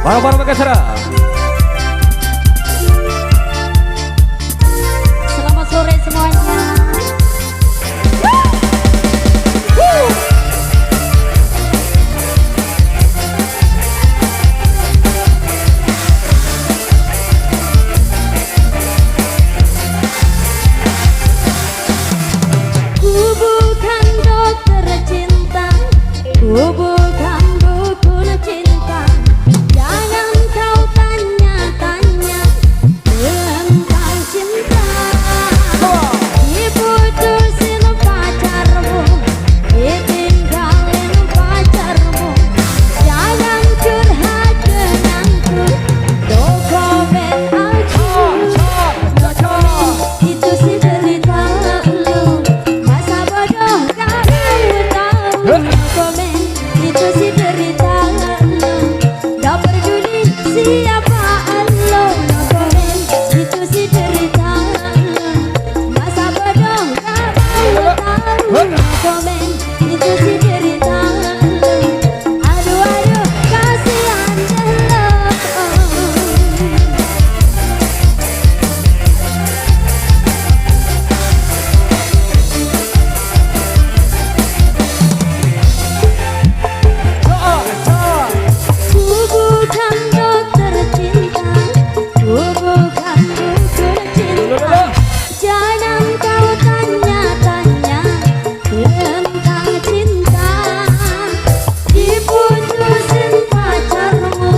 Para pengacara. Selamat sore semuanya. Ku bukan dokter cinta, ku bukan dukun cinta. Jangan kau tanya-tanya tentang cinta. Diputusin pacarmu, ditinggalin pacarmu. Jangan curhat denganku, no comment aku. Itu sih derita lu, masa bodoh kamu tahu. No comment, itu sih derita lu, gak peduli siapa lu. No comment, itu sih derita lu, masa bodoh kamu tahu. No comment, itu sih derita lu. Aduh aduh kasihan deh lu. Ku bukan dokter cinta, ku bukan dukun cinta. Jangan kau tanya-tanya tentang cinta. Diputusin pacarmu,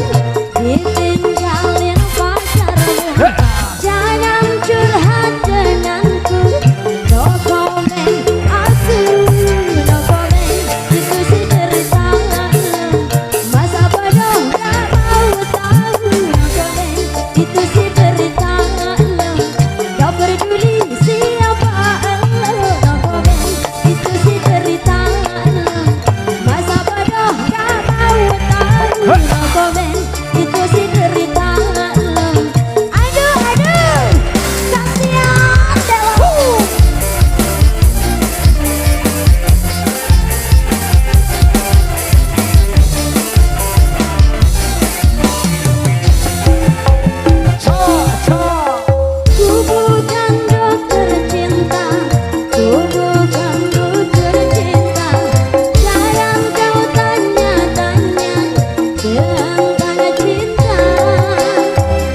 ditinggalin pacarmu. Jangan curhat denganku, no comment aku. No comment, itu sih cerita lu, masa bodoh gak mau tahu. No comment, itu sih cerita lu, gak peduli siapa lu. No comment, itu sih cerita lu, masa bodoh gak mau tahu. No comment, itu sih cerita lu. Aduh aduh kasihan deh lu. Ku bukan dokter cinta, ku bukan dukun cinta. Jangan kau tanya-tanya tentang cinta.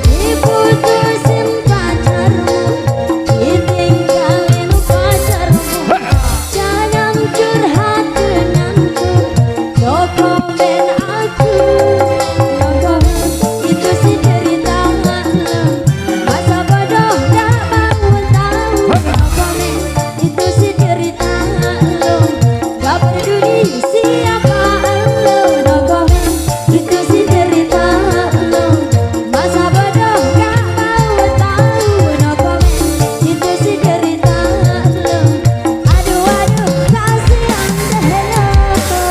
Diputusin pacarmu, ditinggalin pacarmu. Jangan curhat denganku, no comment aku. No comment, itu sih cerita lu, masa bodoh gak mau tahu. No comment, itu sih cerita lu, gak peduli siapa lu. No comment, itu sih cerita lu, masa bodoh gak mau tahu. No comment, itu sih cerita lu. Aduh aduh kasihan deh lu.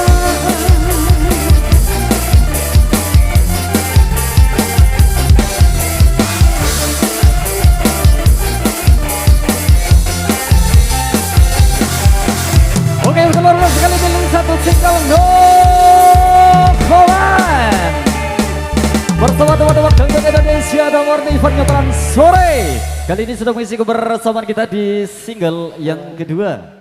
Oke, luar biasa sekali pilih satu single No Comment bersama teman-teman Dangdut Indonesia dan Warni Event Nyotaran Sore. Kali ini sudah mengisi kebersamaan kita di single yang kedua.